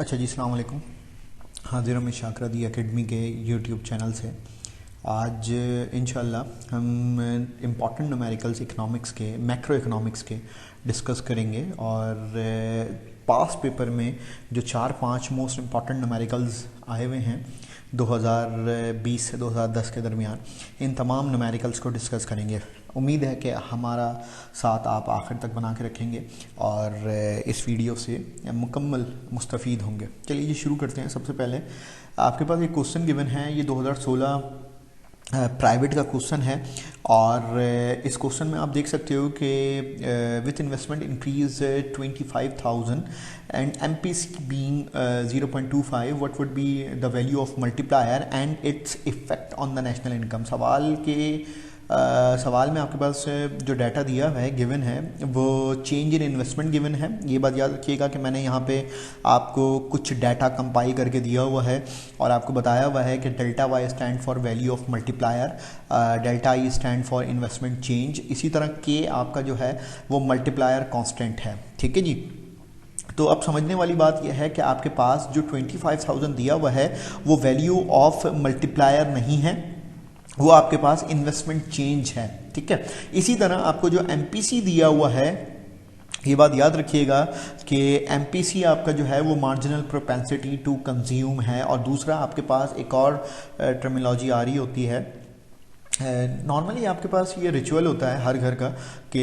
अच्छा जी, अस्सलाम वालेकुम। हाजिर हम शाकरा एकेडमी के यूट्यूब चैनल से आज इंशाल्लाह हम इम्पॉर्टेंट न्यूमेरिकल्स इकनॉमिक्स के मैक्रो इकनॉमिक्स के डिस्कस करेंगे और पास पेपर में जो 4-5 मोस्ट इम्पॉर्टेंट न्यूमेरिकल्स आए हुए हैं 2020 से 2010 के दरमियान, इन तमाम न्यूमेरिकल्स को डिस्कस करेंगे। उम्मीद है कि हमारा साथ आप आखिर तक बना के रखेंगे और इस वीडियो से मुकम्मल मुस्तफ़ीद होंगे। चलिए जी शुरू करते हैं। सबसे पहले आपके पास एक क्वेश्चन गिवन है, ये 2016 प्राइवेट का क्वेश्चन है और इस क्वेश्चन में आप देख सकते हो कि with investment increase 25,000 and MPC being 0.25 what would be the value of multiplier and its effect on the national income. सवाल में आपके पास जो डाटा दिया हुआ है गिवन है वो चेंज इन इन्वेस्टमेंट गिवन है। ये बात याद रखिएगा कि मैंने यहाँ पे आपको कुछ डाटा कंपाइल करके दिया हुआ है और आपको बताया हुआ है कि delta Y stand for value of multiplier, delta E stand for investment change, इसी तरह के आपका जो है वो मल्टीप्लायर कांस्टेंट है। ठीक है जी। तो अब समझने वाली बात यह है कि आपके पास जो 25,000 दिया हुआ है वो वैल्यू ऑफ मल्टीप्लायर नहीं है, वो आपके पास इन्वेस्टमेंट चेंज है। ठीक है। इसी तरह आपको जो MPC दिया हुआ है, ये बात याद रखिएगा कि MPC आपका जो है वो मार्जिनल प्रोपेंसिटी टू कंज्यूम है। और दूसरा आपके पास एक और टर्मिनोलॉजी आ रही होती है, नॉर्मली आपके पास ये रिचुअल होता है हर घर का कि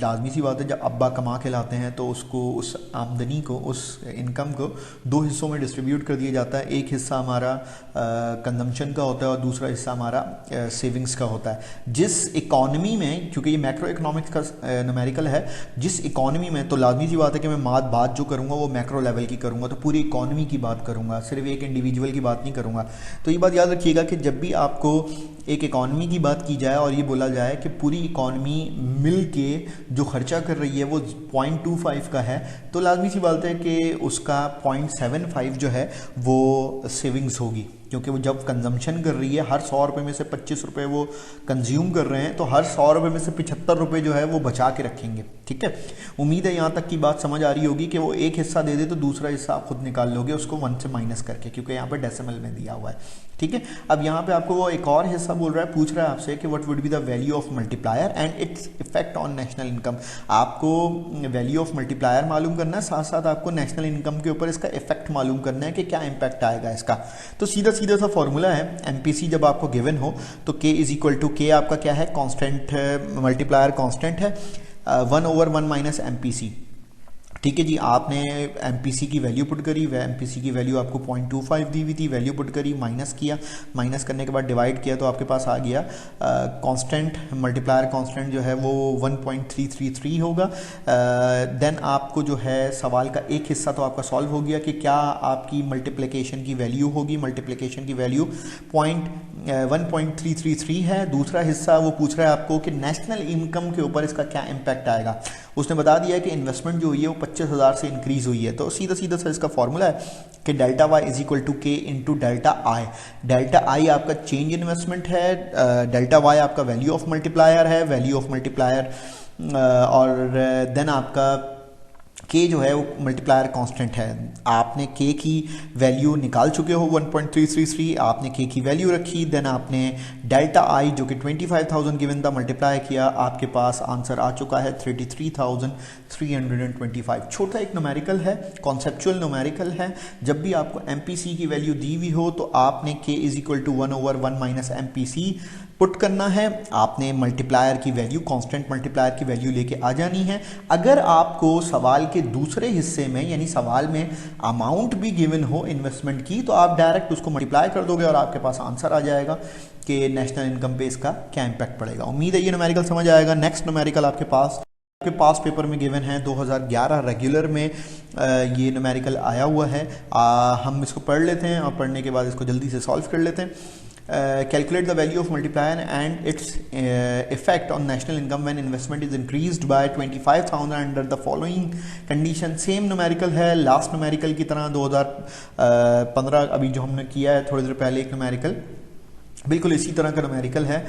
लाजमी सी बात है जब अब्बा कमा के लाते हैं तो उसको उस आमदनी को, उस इनकम को 2 हिस्सों में डिस्ट्रीब्यूट कर दिया जाता है। एक हिस्सा हमारा कंजम्पशन का होता है और दूसरा हिस्सा हमारा सेविंग्स का होता है। जिस इकॉनमी में, क्योंकि ये मैक्रो इकनॉमिक्स का न्यूमेरिकल है, जिस इकॉनमी में तो लाजमी सी बात है कि मैं बात जो करूँगा वो मैक्रो लेवल की करूँगा, तो पूरी इकॉनमी की बात करूँगा, सिर्फ एक इंडिविजुअल की बात नहीं करूँगा। तो ये बात याद रखिएगा कि जब भी आपको एक इकॉनमी की बात की जाए और ये बोला जाए कि पूरी इकॉनमी मिल के जो खर्चा कर रही है वो 0.25 का है, तो लाजमी सी बात है कि उसका 0.75 जो है वो सेविंग्स होगी, क्योंकि वो जब कंजम्पशन कर रही है हर 100 रुपये में से 25 रुपये वो कंज्यूम कर रहे हैं, तो हर 100 रुपये में से 75 रुपये जो है वो बचा के रखेंगे। ठीक है। उम्मीद है यहाँ तक की बात समझ आ रही होगी कि वो एक हिस्सा दे दे तो दूसरा हिस्सा आप खुद निकाल लोगे उसको 1 से माइनस करके, क्योंकि यहाँ पर डेसिमल में दिया हुआ है। ठीक है। अब यहाँ पे आपको वो एक और हिस्सा बोल रहा है, पूछ रहा है आपसे कि what would be the value of multiplier and its effect on national income. आपको वैल्यू ऑफ मल्टीप्लायर मालूम करना है, साथ साथ आपको नेशनल इनकम के ऊपर इसका इफेक्ट मालूम करना है कि क्या इम्पैक्ट आएगा इसका। तो सीधा सीधा सा फॉर्मूला है, MPC जब आपको गिवन हो तो K is equal to K आपका क्या है, कांस्टेंट मल्टीप्लायर कांस्टेंट है, 1/1 माइनस MPC। ठीक है जी। आपने MPC की वैल्यू पुट करी, वह MPC की वैल्यू आपको 0.25 दी हुई थी, वैल्यू पुट करी, माइनस किया, माइनस करने के बाद डिवाइड किया तो आपके पास आ गया कांस्टेंट मल्टीप्लायर कांस्टेंट जो है वो 1.333 होगा। देन आपको जो है सवाल का एक हिस्सा तो आपका सॉल्व हो गया कि क्या आपकी मल्टीप्लिकेशन की वैल्यू होगी, मल्टीप्लिकेशन की वैल्यू 1.333 है। दूसरा हिस्सा वो पूछ रहा है आपको कि नेशनल इनकम के ऊपर इसका क्या इम्पैक्ट आएगा। उसने बता दिया है कि इन्वेस्टमेंट जो हुई है वो 25,000 से इंक्रीज हुई है। तो सीधा सीधा सा इसका फॉर्मूला है कि delta Y is equal to K into delta I. Delta I आपका चेंज इन्वेस्टमेंट है, डेल्टा वाई आपका वैल्यू ऑफ मल्टीप्लायर है, वैल्यू ऑफ मल्टीप्लायर और देन आपका K जो है वो मल्टीप्लायर कांस्टेंट है। आपने K की वैल्यू निकाल चुके हो 1.333, आपने K की वैल्यू रखी, देन आपने डेल्टा I जो कि 25,000 गिवन था मल्टीप्लाई किया, आपके पास आंसर आ चुका है 33,325। छोटा एक न्यूमेरिकल है, कॉन्सेप्चुअल न्यूमेरिकल है। जब भी आपको MPC की वैल्यू दी हुई हो तो आपने K is equal to 1/1 minus MPC put करना है, आपने मल्टीप्लायर की वैल्यू, कांस्टेंट मल्टीप्लायर की वैल्यू लेके आ जानी है। अगर आपको सवाल के दूसरे हिस्से में यानी सवाल में अमाउंट भी गिवन हो इन्वेस्टमेंट की तो आप डायरेक्ट उसको मल्टीप्लाई कर दोगे और आपके पास आंसर आ जाएगा कि नेशनल इनकम पे इसका क्या इम्पैक्ट पड़ेगा। उम्मीद है ये न्यूमेरिकल समझ आएगा। नेक्स्ट न्यूमेरिकल आपके पास पेपर में गिवन है 2011 रेगुलर में ये न्यूमेरिकल आया हुआ है। हम इसको पढ़ लेते हैं और पढ़ने के बाद इसको जल्दी से सॉल्व कर लेते हैं। Calculate the value of multiplier and its effect on national income when investment is increased by 25,000 under the following condition। Same numerical है लास्ट न्यूमेरिकल की तरह 2015 अभी जो हमने किया है थोड़ी देर पहले एक न्यूमेरिकल बिल्कुल इसी तरह का न्यूमेरिकल है।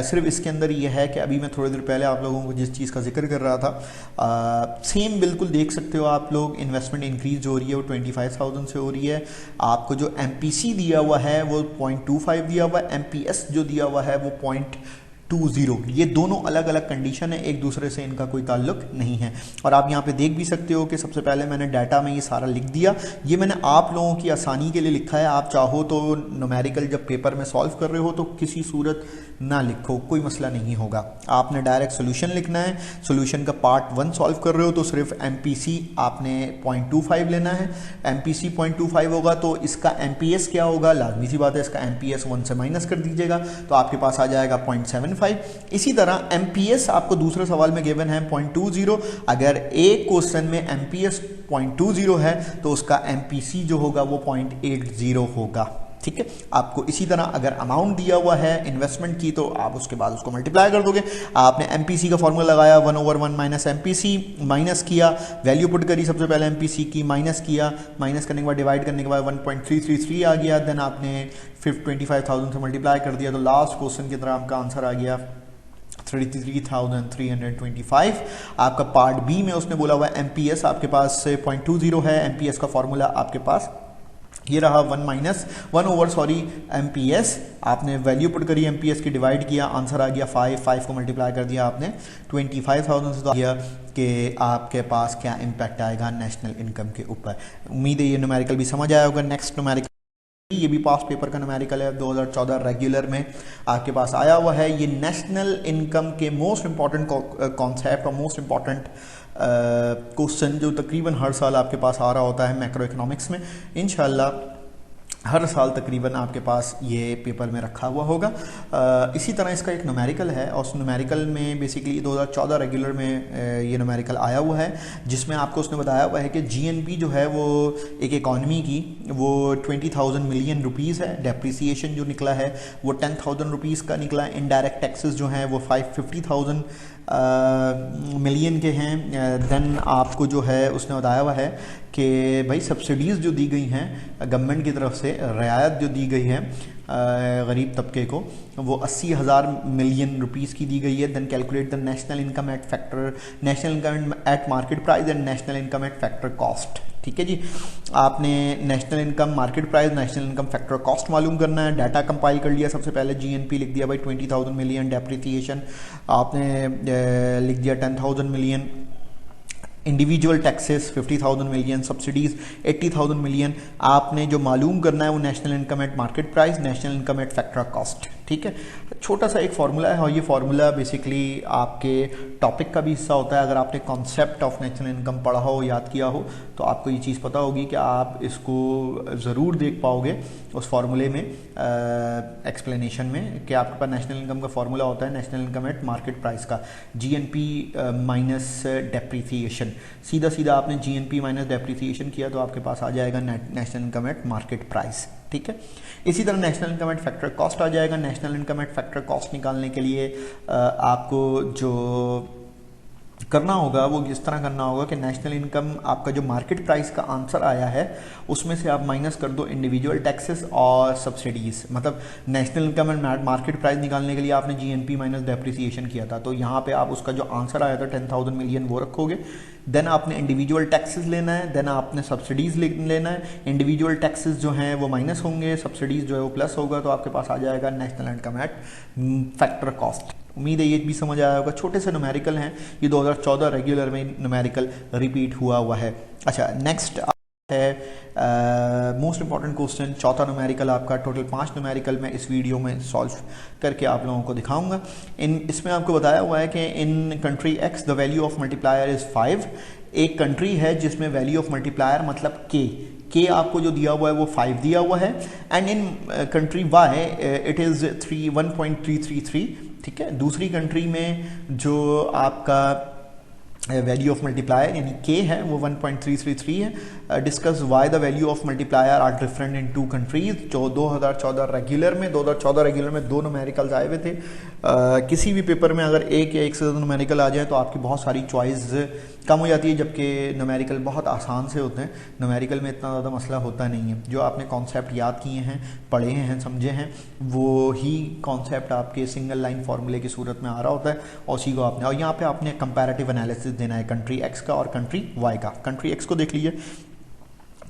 सिर्फ इसके अंदर ये है कि अभी मैं थोड़ी देर पहले आप लोगों को जिस चीज़ का जिक्र कर रहा था, सेम बिल्कुल देख सकते हो आप लोग, इन्वेस्टमेंट इंक्रीज हो रही है वो 25,000 से हो रही है। आपको जो MPC दिया हुआ है वो 0.25 दिया हुआ है, MPS जो दिया हुआ है वो 0.20। ये दोनों अलग अलग कंडीशन है, एक दूसरे से इनका कोई ताल्लुक नहीं है। और आप यहाँ पे देख भी सकते हो कि सबसे पहले मैंने डाटा में ये सारा लिख दिया, ये मैंने आप लोगों की आसानी के लिए लिखा है। आप चाहो तो न्यूमेरिकल जब पेपर में सॉल्व कर रहे हो तो किसी सूरत ना लिखो, कोई मसला नहीं होगा। आपने डायरेक्ट सोल्यूशन लिखना है। सोल्यूशन का पार्ट 1 सॉल्व कर रहे हो तो सिर्फ MPC आपने 0.25 लेना है। MPC 0.25 होगा तो इसका MPS क्या होगा, लाजमी सी बात है, इसका MPS 1 से माइनस कर दीजिएगा तो आपके पास आ जाएगा 0.75। इसी तरह MPS आपको दूसरे सवाल में गिवन है 0.20। अगर एक क्वेश्चन में MPS 0.20 है तो उसका MPC जो होगा वो 0.80 होगा। ठीक है, आपको इसी तरह अगर अमाउंट दिया हुआ है इन्वेस्टमेंट की तो आप उसके बाद उसको मल्टीप्लाई कर दोगे। आपने MPC का फॉर्मूला लगाया 1/1 माइनस MPC, माइनस किया, वैल्यू पुट करी सबसे पहले MPC की, माइनस किया, माइनस करने के बाद डिवाइड करने के बाद 1.333 आ गया। देन आपने 25,000 से मल्टीप्लाई कर दिया तो लास्ट क्वेश्चन की तरह आपका आंसर आ गया 33,325। आपका पार्ट बी में उसने बोला हुआ MPS आपके पास 0.20 है। MPS का फॉर्मूला आपके पास ये रहा 1 MPS। आपने वैल्यू पुट करी, MPS की डिवाइड किया, आंसर आ गया 5 को मल्टीप्लाई कर दिया आपने 25,000 से, तो गया कि आपके पास क्या इम्पैक्ट आएगा नेशनल इनकम के ऊपर। उम्मीद है ये न्यूमेरिकल भी समझ आया होगा। नेक्स्ट न्यूमेरिकल, ये भी पास पेपर का न्यूमेरिकल है, 2014 रेगुलर में आपके पास आया हुआ है। ये नेशनल इनकम के मोस्ट इंपॉर्टेंट कॉन्सेप्ट और मोस्ट इंपॉर्टेंट क्वेश्चन जो तकरीबन हर साल आपके पास आ रहा होता है मैक्रो इकोनॉमिक्स में। इंशाल्लाह हर साल तकरीबन आपके पास ये पेपर में रखा हुआ होगा। इसी तरह इसका एक न्यूमेरिकल है और उस न्यूमेरिकल में बेसिकली 2014 रेगुलर में ये न्यूमेरिकल आया हुआ है, जिसमें आपको उसने बताया हुआ है कि GNP जो है वो एक इकॉनमी की वो 20,000 मिलियन रुपीज़ है। डेप्रिसिएशन जो निकला है वो 10,000 रुपीज़ का निकला। इनडायरेक्ट टैक्सेस जो हैं वो 550,000 मिलियन के हैं। देन आपको जो है उसने बताया हुआ है कि भाई सब्सिडीज़ जो दी गई हैं गवर्नमेंट की तरफ से, रियायत जो दी गई है गरीब तबके को, वो 80,000 मिलियन रुपीज़ की दी गई है। Then calculate the national income at factor, national income at market price and national income at factor cost. ठीक है जी, आपने national income market price, national income factor cost मालूम करना है। डाटा कंपाइल कर लिया, सबसे पहले GNP लिख दिया भाई 20,000 मिलियन, डेप्रिसिएशन आपने लिख दिया 10,000 million, individual taxes 50,000 million, subsidies 80,000 million. आपने जो मालूम करना है वो national income at market price, national income at factor cost. ठीक है, छोटा सा एक फार्मूला है और ये फार्मूला बेसिकली आपके टॉपिक का भी हिस्सा होता है। अगर आपने कॉन्सेप्ट ऑफ नेशनल इनकम पढ़ा हो, याद किया हो, तो आपको ये चीज़ पता होगी कि आप इसको ज़रूर देख पाओगे उस फार्मूले में, एक्सप्लेनेशन में, कि आपके पास नेशनल इनकम का फार्मूला होता है national income at market price का, GNP माइनस डेप्रिसिएशन। सीधा सीधा आपने GNP माइनस डेप्रिसिएशन किया तो आपके पास आ जाएगा national income at market price. ठीक है, इसी तरह national income at factor cost आ जाएगा। National income at factor cost निकालने के लिए आपको जो करना होगा वो इस तरह करना होगा कि नेशनल इनकम आपका जो मार्केट प्राइस का आंसर आया है उसमें से आप माइनस कर दो इंडिविजुअल टैक्सेस और सब्सिडीज़। मतलब national income and market price निकालने के लिए आपने GNP माइनस डेप्रिसिएशन किया था, तो यहाँ पे आप उसका जो आंसर आया था 10,000 मिलियन वो रखोगे। देन आपने इंडिविजुअल टैक्सेस लेना है, देन आपने सब्सिडीज़ लेना है। इंडिविजुअल टैक्सेस जो हैं वो माइनस होंगे, सब्सिडीज़ जो है वो प्लस होगा, तो आपके पास आ जाएगा national income at factor cost. उम्मीद है ये भी समझ आया होगा। छोटे से न्यूमेरिकल हैं, ये 2014 रेगुलर में न्यूमेरिकल रिपीट हुआ है। अच्छा, नेक्स्ट है मोस्ट इंपॉर्टेंट क्वेश्चन, चौथा न्यूमेरिकल आपका। टोटल 5 न्यूमेरिकल मैं इस वीडियो में सॉल्व करके आप लोगों को दिखाऊंगा। इसमें आपको बताया हुआ है कि इन country X the value of multiplier is 5। एक कंट्री है जिसमें वैल्यू ऑफ मल्टीप्लायर मतलब के आपको जो दिया हुआ है वो 5 दिया हुआ है। And in country Y it is 1.333। ठीक है, दूसरी कंट्री में जो आपका वैल्यू ऑफ मल्टीप्लायर यानी के है वो 1.333 है। Discuss why the value of multiplier are different in 2 countries. जो 2014 रेगुलर में 2 न्यूमेरिकल्स आए हुए थे। किसी भी पेपर में अगर एक या एक से ज़्यादा न्यूमेरिकल आ जाए तो आपकी बहुत सारी चॉइस कम हो जाती है, जबकि न्यूमेरिकल बहुत आसान से होते हैं। न्यूमेरिकल में इतना ज़्यादा मसला होता नहीं है। जो आपने कॉन्सेप्ट याद किए हैं, पढ़े हैं, समझे हैं, वो ही कॉन्सेप्ट आपके सिंगल लाइन फार्मूले की सूरत में आ रहा होता है और उसी को आपने, और यहाँ पे आपने कंपैरेटिव एनालिसिस देना है कंट्री एक्स का और कंट्री वाई का। कंट्री एक्स को देख लीजिए,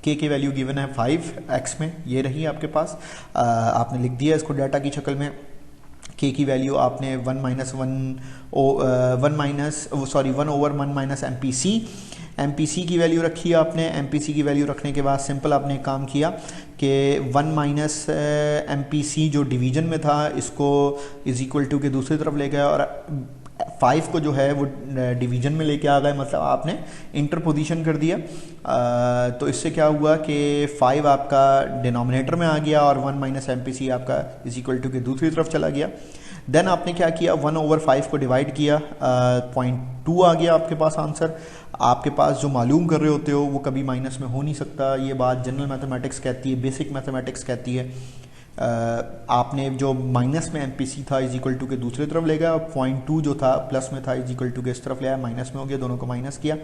के की वैल्यू गिवन है 5x में, ये रही आपके पास। आपने लिख दिया इसको डाटा की शक्ल में। के की वैल्यू आपने 1/1 MPC की वैल्यू रखी है आपने। MPC की वैल्यू रखने के बाद सिंपल आपने एक काम किया कि 1 - MPC जो डिवीजन में था इसको इज इक्वल टू के दूसरी तरफ ले गया और 5 को जो है वो डिवीजन में लेके आ गए, मतलब आपने इंटरपोजिशन कर दिया। तो इससे क्या हुआ कि 5 आपका डिनोमिनेटर में आ गया और 1 - MPC आपका इज इक्वल टू के दूसरी तरफ चला गया। देन आपने क्या किया, 1/5 को डिवाइड किया, 0.2 आ गया आपके पास आंसर। आपके पास जो मालूम कर रहे होते हो वो कभी माइनस में हो नहीं सकता, ये बात जनरल मैथमेटिक्स कहती है, बेसिक मैथमेटिक्स कहती है। आपने जो माइनस में MPC था इज इक्वल टू के दूसरी तरफ ले गया, 0.2 जो था प्लस में था इज इक्वल टू के इस तरफ ले आया, माइनस में हो गया, दोनों को माइनस किया,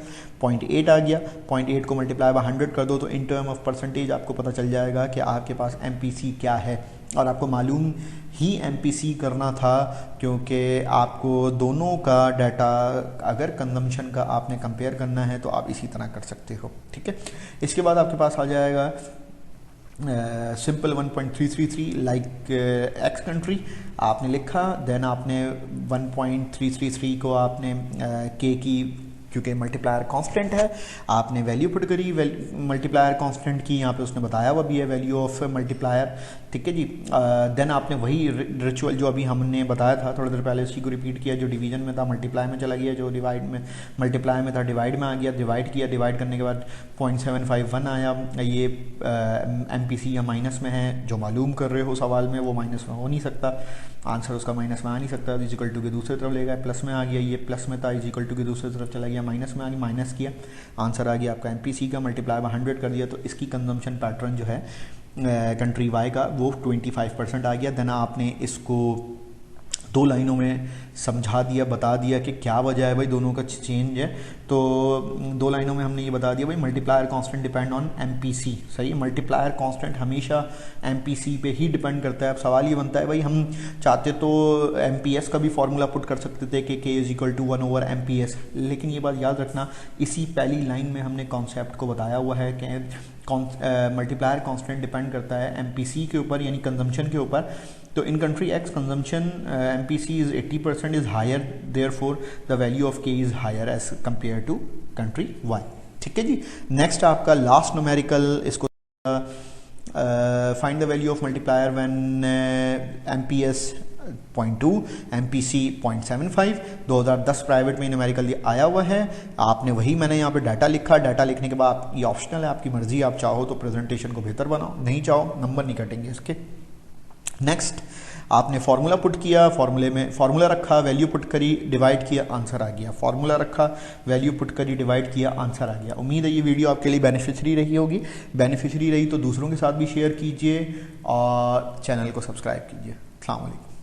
0.8 आ गया। 0.8 को मल्टीप्लाई बाय 100 कर दो तो इन टर्म ऑफ परसेंटेज आपको पता चल जाएगा कि आपके पास MPC क्या है। और आपको मालूम ही MPC करना था क्योंकि आपको दोनों का डाटा अगर कंजम्पशन का आपने कंपेयर करना है तो आप इसी तरह कर सकते हो, ठीक है। इसके बाद आपके पास आ जाएगा सिंपल 1.333 लाइक एक्स कंट्री आपने लिखा। देन आपने 1.333 को आपने के की, क्योंकि मल्टीप्लायर कांस्टेंट है, आपने वैल्यू पुट करी, मल्टीप्लायर कांस्टेंट की, यहाँ पे उसने बताया हुआ भी है वैल्यू ऑफ मल्टीप्लायर, ठीक है जी। देन आपने वही रिचुअल जो अभी हमने बताया था थोड़ी देर पहले उसी को रिपीट किया, जो डिवीजन में था मल्टीप्लाई में चला गया, जो डिवाइड में मल्टीप्लाई में था डिवाइड में आ गया, डिवाइड किया, डिवाइड करने के बाद 0.751 आया। ये MPC या माइनस में है, जो मालूम कर रहे हो सवाल में वो माइनस में हो नहीं सकता, आंसर उसका माइनस में आ नहीं सकता, इज इक्वल टू के दूसरी तरफ ले गया, प्लस में आ गया, ये प्लस में था इज इक्वल टू के दूसरी तरफ चला गया, माइनस में आ गया, माइनस किया, आंसर आ गया आपका MPC का, मल्टीप्लाई बाय 100 कर दिया। तो इसकी कंजम्पशन पैटर्न जो है कंट्री वाई का वो 25% आ गया। देन आपने इसको 2 लाइनों में समझा दिया, बता दिया कि क्या वजह है भाई दोनों का चेंज है। तो 2 लाइनों में हमने ये बता दिया भाई multiplier constant depend on MPC, सही है। मल्टीप्लायर कांस्टेंट हमेशा MPC पे ही डिपेंड करता है। अब सवाल ये बनता है भाई हम चाहते तो MPS का भी फार्मूला पुट कर सकते थे कि K = 1/MPS, लेकिन ये बात याद रखना इसी पहली लाइन में हमने कॉन्सेप्ट को बताया हुआ है कि मल्टीप्लायर कांस्टेंट डिपेंड करता है MPC के ऊपर, यानी कंजम्पशन के ऊपर। तो in country X consumption MPC is 80% is higher, therefore the value of K is higher as compare to country Y, ठीक है जी। नेक्स्ट आपका लास्ट न्यूमेरिकल, इसको find the value of multiplier when MPS 0.2 MPC 0.75, 2010 private में numerical आया हुआ है। आपने वही मैंने यहाँ पे डाटा लिखा, डाटा लिखने के बाद ये ऑप्शनल है, आपकी मर्जी, आप चाहो तो प्रेजेंटेशन को बेहतर बनाओ, नहीं चाहो नंबर नहीं कटेंगे इसके। नेक्स्ट आपने फार्मूला पुट किया, फार्मूले में फार्मूला रखा, वैल्यू पुट करी, डिवाइड किया, आंसर आ गया, फार्मूला रखा, वैल्यू पुट करी, डिवाइड किया, आंसर आ गया। उम्मीद है ये वीडियो आपके लिए बेनिफिशियरी रही होगी। बेनिफिशियरी रही तो दूसरों के साथ भी शेयर कीजिए और चैनल को सब्सक्राइब कीजिए। अस्सलाम वालेकुम।